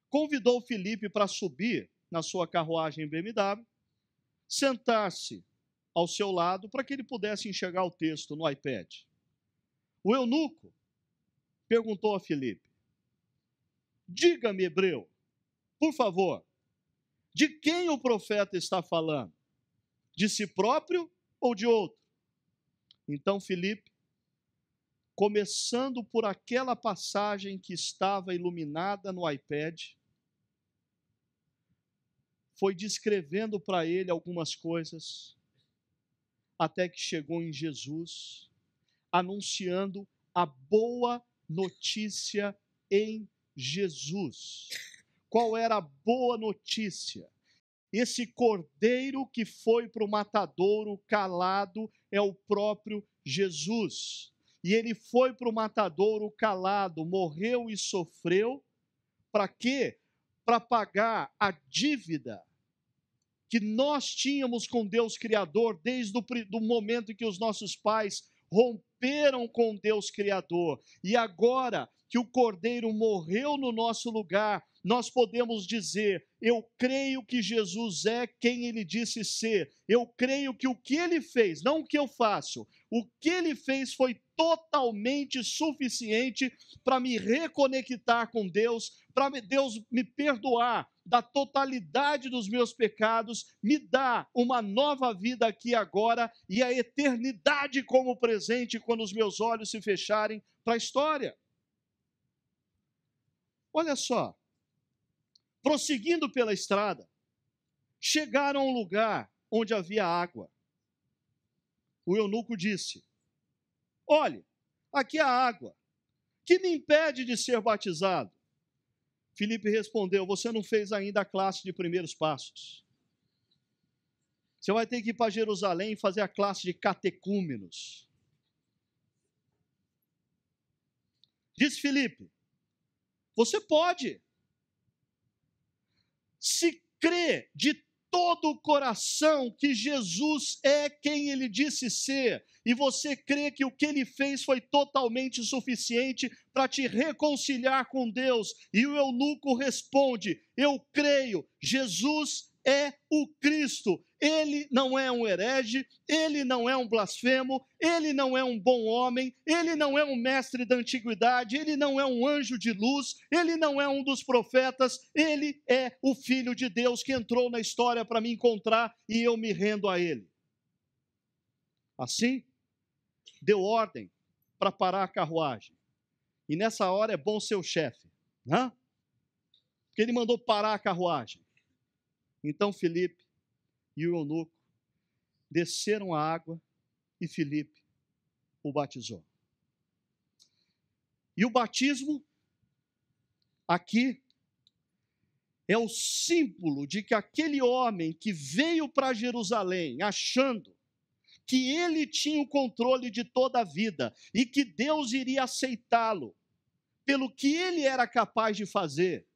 convidou Filipe para subir na sua carruagem BMW, sentar-se ao seu lado para que ele pudesse enxergar o texto no iPad. O eunuco perguntou a Filipe: diga-me, hebreu, por favor, de quem o profeta está falando? De si próprio ou de outro? Então Filipe, começando por aquela passagem que estava iluminada no iPad, foi descrevendo para ele algumas coisas, até que chegou em Jesus, anunciando a boa notícia em Jesus. Qual era a boa notícia? Esse cordeiro que foi para o matadouro calado é o próprio Jesus. E ele foi para o matadouro calado, morreu e sofreu, para quê? Para pagar a dívida que nós tínhamos com Deus Criador desde o momento em que os nossos pais romperam com Deus Criador. E agora que o Cordeiro morreu no nosso lugar, nós podemos dizer, eu creio que Jesus é quem ele disse ser. Eu creio que o que ele fez, não o que eu faço, o que ele fez foi totalmente suficiente para me reconectar com Deus, para Deus me perdoar da totalidade dos meus pecados, me dar uma nova vida aqui agora e a eternidade como presente quando os meus olhos se fecharem para a história. Olha só, prosseguindo pela estrada, chegaram a um lugar onde havia água. O eunuco disse: olhe, aqui há água, que me impede de ser batizado? Filipe respondeu: você não fez ainda a classe de primeiros passos. Você vai ter que ir para Jerusalém e fazer a classe de catecúmenos. Diz Filipe, você pode. Se crê de todo o coração que Jesus é quem ele disse ser, e você crê que o que ele fez foi totalmente suficiente para te reconciliar com Deus, e o eunuco responde, eu creio, Jesus é o Cristo, ele não é um herege, ele não é um blasfemo, ele não é um bom homem, ele não é um mestre da antiguidade, ele não é um anjo de luz, ele não é um dos profetas, ele é o Filho de Deus que entrou na história para me encontrar e eu me rendo a ele. Assim, deu ordem para parar a carruagem. E nessa hora é bom ser o chefe, né? Porque ele mandou parar a carruagem. Então Filipe e o eunuco desceram a água e Filipe o batizou. E o batismo aqui é o símbolo de que aquele homem que veio para Jerusalém achando que ele tinha o controle de toda a vida e que Deus iria aceitá-lo pelo que ele era capaz de fazer,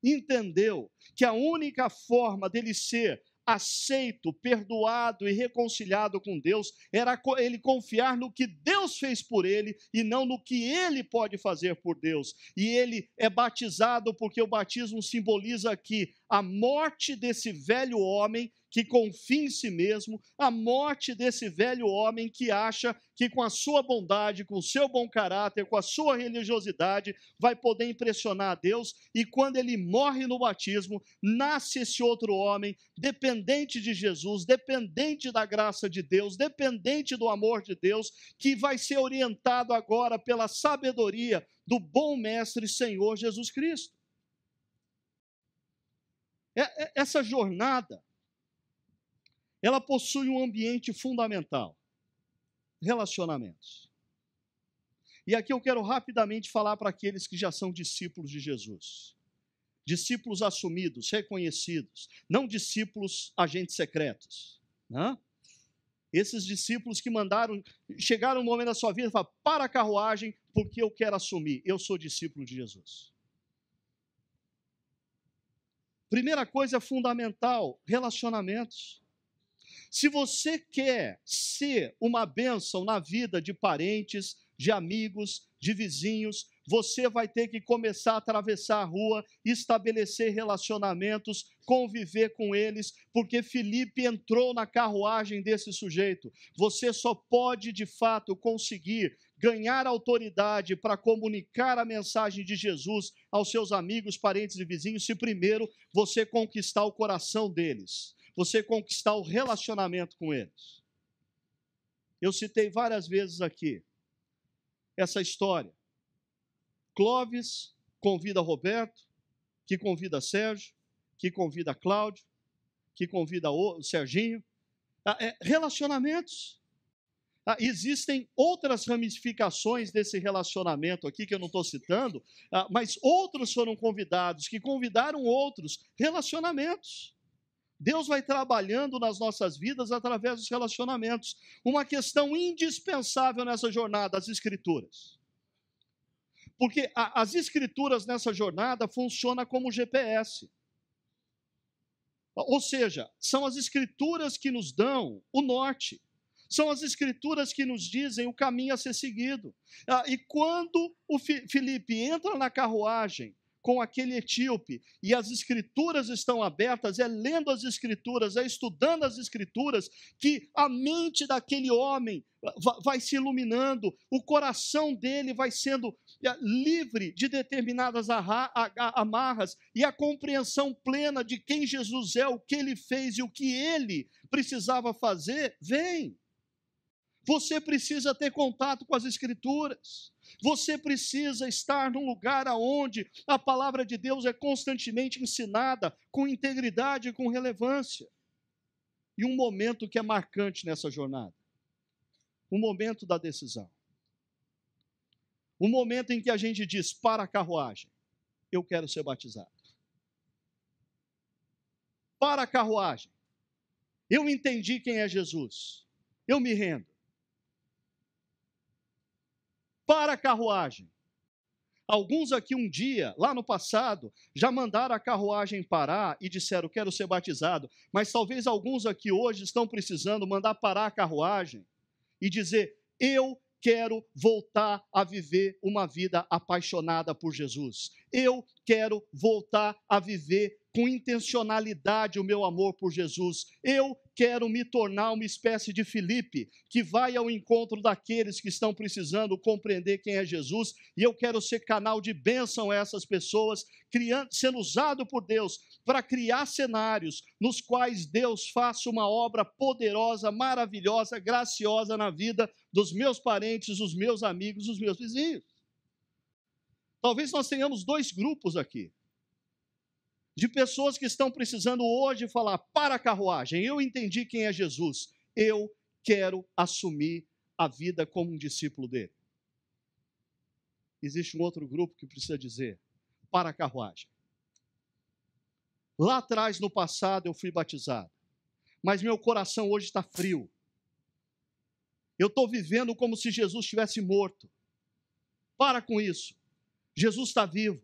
entendeu que a única forma dele ser aceito, perdoado e reconciliado com Deus era ele confiar no que Deus fez por ele e não no que ele pode fazer por Deus. E ele é batizado porque o batismo simboliza aqui a morte desse velho homem que confia em si mesmo, a morte desse velho homem que acha que com a sua bondade, com o seu bom caráter, com a sua religiosidade, vai poder impressionar a Deus, e quando ele morre no batismo, nasce esse outro homem, dependente de Jesus, dependente da graça de Deus, dependente do amor de Deus, que vai ser orientado agora pela sabedoria do bom mestre Senhor Jesus Cristo. Essa jornada, ela possui um ambiente fundamental, relacionamentos. E aqui eu quero rapidamente falar para aqueles que já são discípulos de Jesus. Discípulos assumidos, reconhecidos, não discípulos agentes secretos. Né? Esses discípulos que chegaram no momento da sua vida e falaram, para a carruagem, porque eu quero assumir, eu sou discípulo de Jesus. Primeira coisa fundamental, relacionamentos. Se você quer ser uma bênção na vida de parentes, de amigos, de vizinhos, você vai ter que começar a atravessar a rua, estabelecer relacionamentos, conviver com eles, porque Filipe entrou na carruagem desse sujeito. Você só pode, de fato, conseguir ganhar autoridade para comunicar a mensagem de Jesus aos seus amigos, parentes e vizinhos, se primeiro você conquistar o coração deles, você conquistar o relacionamento com eles. Eu citei várias vezes aqui essa história. Clóvis convida Roberto, que convida Sérgio, que convida Cláudio, que convida o Serginho. Relacionamentos. Existem outras ramificações desse relacionamento aqui que eu não estou citando, mas outros foram convidados, que convidaram outros. Relacionamentos. Deus vai trabalhando nas nossas vidas através dos relacionamentos. Uma questão indispensável nessa jornada, as Escrituras. Porque as Escrituras nessa jornada funcionam como GPS. Ou seja, são as Escrituras que nos dão o norte. São as Escrituras que nos dizem o caminho a ser seguido. E quando o Filipe entra na carruagem com aquele etíope, e as Escrituras estão abertas, é lendo as Escrituras, é estudando as Escrituras, que a mente daquele homem vai se iluminando, o coração dele vai sendo livre de determinadas amarras, e a compreensão plena de quem Jesus é, o que ele fez e o que ele precisava fazer, vem. Você precisa ter contato com as Escrituras. Você precisa estar num lugar onde a palavra de Deus é constantemente ensinada, com integridade e com relevância. E um momento que é marcante nessa jornada. O momento da decisão. O momento em que a gente diz, para a carruagem, eu quero ser batizado. Para a carruagem, eu entendi quem é Jesus. Eu me rendo. Para a carruagem, Alguns aqui um dia, lá no passado, já mandaram a carruagem parar e disseram, quero ser batizado. Mas talvez alguns aqui hoje estão precisando mandar parar a carruagem e dizer, eu quero voltar a viver uma vida apaixonada por Jesus. Eu quero voltar a viver com intencionalidade o meu amor por Jesus. Eu quero me tornar uma espécie de Filipe, que vai ao encontro daqueles que estão precisando compreender quem é Jesus, e eu quero ser canal de bênção a essas pessoas, sendo usado por Deus para criar cenários nos quais Deus faça uma obra poderosa, maravilhosa, graciosa na vida dos meus parentes, dos meus amigos, dos meus vizinhos. Talvez nós tenhamos dois grupos aqui, de pessoas que estão precisando hoje falar, para a carruagem, eu entendi quem é Jesus, eu quero assumir a vida como um discípulo dele. Existe um outro grupo que precisa dizer, para a carruagem. Lá atrás, no passado, eu fui batizado, mas meu coração hoje está frio. Eu estou vivendo como se Jesus estivesse morto. Para com isso. Jesus está vivo.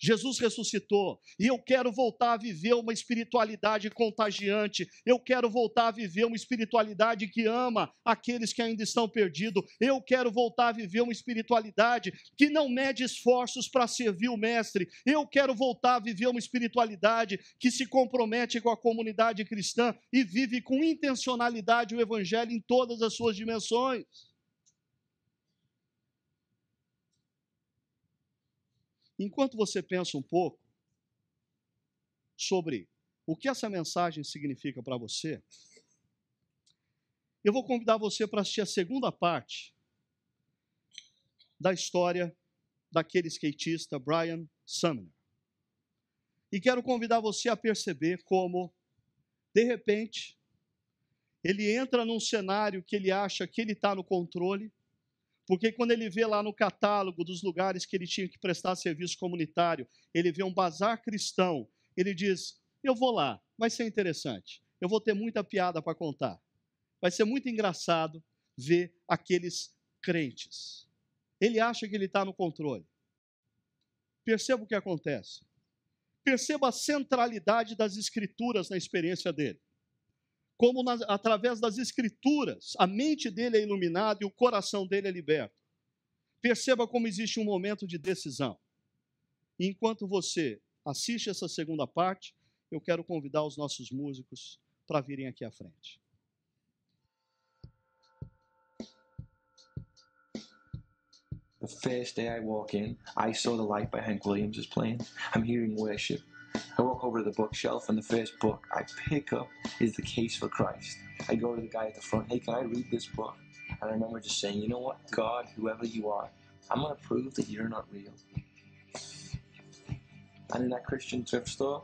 Jesus ressuscitou, e eu quero voltar a viver uma espiritualidade contagiante, eu quero voltar a viver uma espiritualidade que ama aqueles que ainda estão perdidos, eu quero voltar a viver uma espiritualidade que não mede esforços para servir o Mestre, eu quero voltar a viver uma espiritualidade que se compromete com a comunidade cristã e vive com intencionalidade o Evangelho em todas as suas dimensões. Enquanto você pensa um pouco sobre o que essa mensagem significa para você, eu vou convidar você para assistir a segunda parte da história daquele skatista Brian Sumner. E quero convidar você a perceber como, de repente, ele entra num cenário que ele acha que ele está no controle, porque quando ele vê lá no catálogo dos lugares que ele tinha que prestar serviço comunitário, ele vê um bazar cristão, ele diz, eu vou lá, vai ser interessante, eu vou ter muita piada para contar, vai ser muito engraçado ver aqueles crentes. Ele acha que ele está no controle. Perceba o que acontece. Perceba a centralidade das Escrituras na experiência dele. Como através das Escrituras, a mente dele é iluminada e o coração dele é liberto. Perceba como existe um momento de decisão. E enquanto você assiste essa segunda parte, eu quero convidar os nossos músicos para virem aqui à frente. The first day I walk in, I Saw the Light by Hank Williams is playing. I'm hearing worship. I walk over to the bookshelf, and the first book I pick up is The Case for Christ. I go to the guy at the front, hey, can I read this book? And I remember just saying, you know what, God, whoever you are, I'm going to prove that you're not real. And in that Christian thrift store,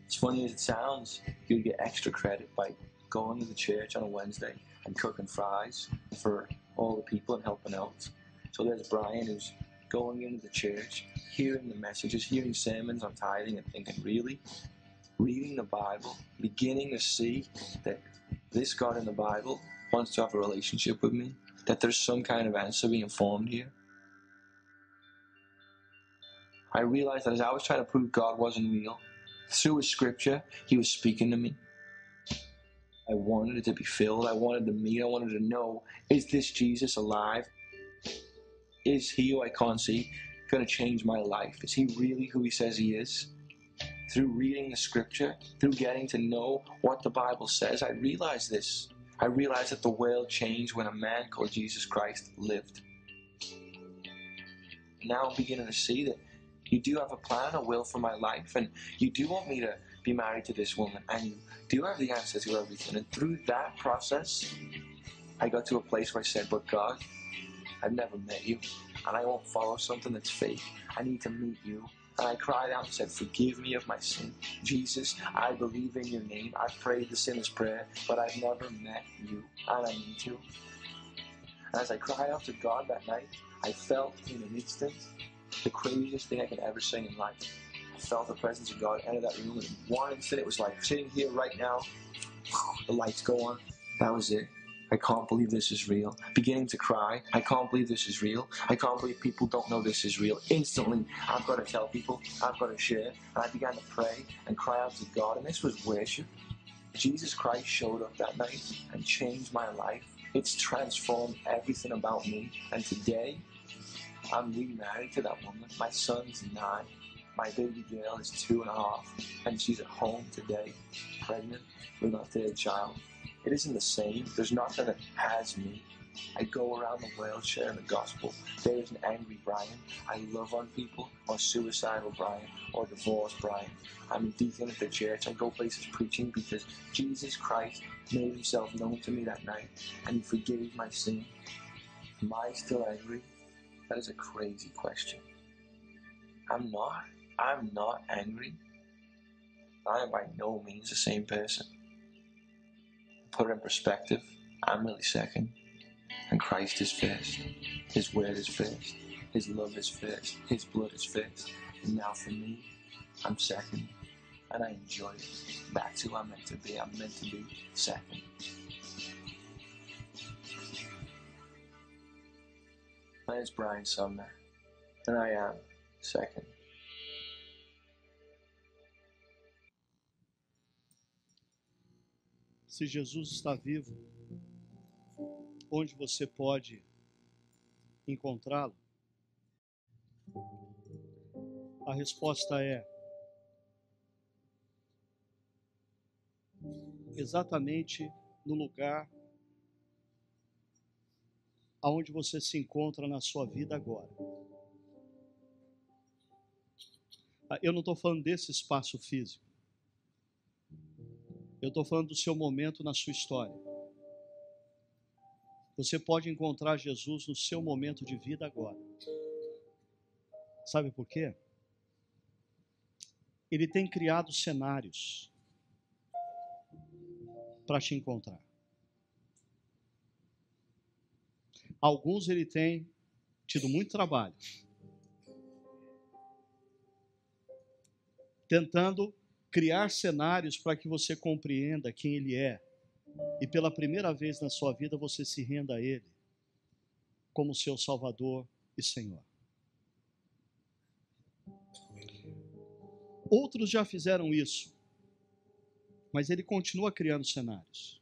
as funny as it sounds, you'd get extra credit by going to the church on a Wednesday and cooking fries for all the people and helping out. So there's Brian, who's going into the church, hearing the messages, hearing sermons on tithing and thinking, really? Reading the Bible, beginning to see that this God in the Bible wants to have a relationship with me, that there's some kind of answer being formed here. I realized that as I was trying to prove God wasn't real, through His scripture, He was speaking to me. I wanted it to be filled. I wanted to meet. I wanted to know, is this Jesus alive? Is He who I can't see going to change my life? Is He really who He says He is? Through reading the scripture, through getting to know what the Bible says, I realized this. I realized that the world changed when a man called Jesus Christ lived. Now I'm beginning to see that you do have a plan, a will for my life, and you do want me to be married to this woman, and you do have the answer to everything. And through that process, I got to a place where I said, but God, I've never met you, and I won't follow something that's fake. I need to meet you. And I cried out and said, forgive me of my sin. Jesus, I believe in your name. I've prayed the sinner's prayer, but I've never met you, and I need to. And as I cried out to God that night, I felt in an instant the craziest thing I could ever say in life. I felt the presence of God enter that room, and in one instant it was like sitting here right now, the lights go on. That was it. I can't believe this is real. Beginning to cry. I can't believe this is real. I can't believe people don't know this is real. Instantly, I've got to tell people. I've got to share. And I began to pray and cry out to God. And this was worship. Jesus Christ showed up that night and changed my life. It's transformed everything about me. And today, I'm remarried to that woman. My son's 9. My baby girl is 2.5. And she's at home today, pregnant with our 3rd child. It isn't the same. There's nothing that has me. I go around the world sharing the gospel. There is an angry Brian. I love on people, or suicidal Brian, or divorced Brian. I'm a deacon at the church. I go places preaching because Jesus Christ made himself known to me that night, and he forgave my sin. Am I still angry? That is a crazy question. I'm not angry. I am by no means the same person. Put it in perspective, I'm really second. And Christ is first. His word is first. His love is first. His blood is first. And now for me, I'm second. And I enjoy it. That's who I'm meant to be. I'm meant to be second. My name is Brian Sumner. And I am second. Se Jesus está vivo, onde você pode encontrá-lo? A resposta é exatamente no lugar aonde você se encontra na sua vida agora. Eu não estou falando desse espaço físico. Eu estou falando do seu momento na sua história. Você pode encontrar Jesus no seu momento de vida agora. Sabe por quê? Ele tem criado cenários para te encontrar. Alguns ele tem tido muito trabalho, tentando criar cenários para que você compreenda quem ele é e pela primeira vez na sua vida você se renda a ele como seu Salvador e Senhor. Outros já fizeram isso, mas ele continua criando cenários.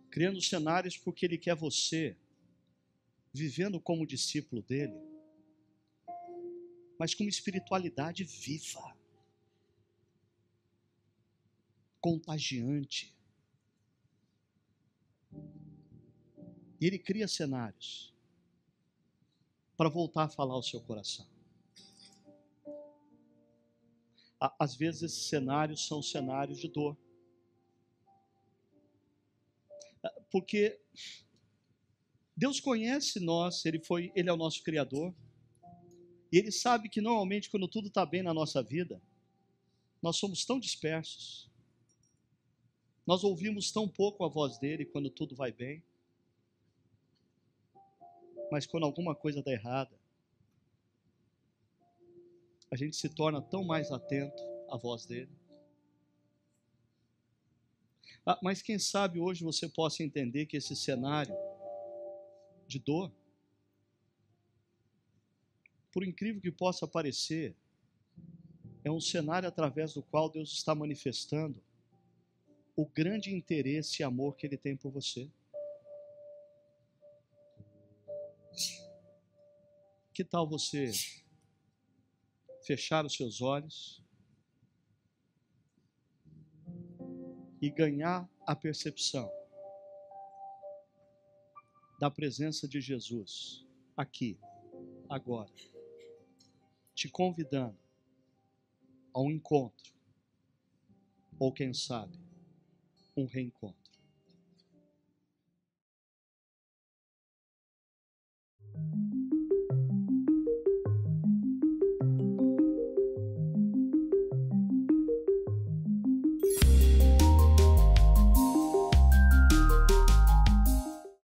Criando cenários porque ele quer você vivendo como discípulo dele, mas com uma espiritualidade viva, contagiante. E ele cria cenários para voltar a falar ao seu coração. Às vezes esses cenários são cenários de dor. Porque Deus conhece nós, Ele é o nosso Criador. E Ele sabe que normalmente quando tudo está bem na nossa vida, nós somos tão dispersos. Nós ouvimos tão pouco a voz dEle quando tudo vai bem. Mas quando alguma coisa dá errada, a gente se torna tão mais atento à voz dEle. Mas quem sabe hoje você possa entender que esse cenário de dor, por incrível que possa parecer, é um cenário através do qual Deus está manifestando o grande interesse e amor que Ele tem por você. Que tal você fechar os seus olhos e ganhar a percepção da presença de Jesus aqui, agora, te convidando a um encontro, ou quem sabe, um reencontro.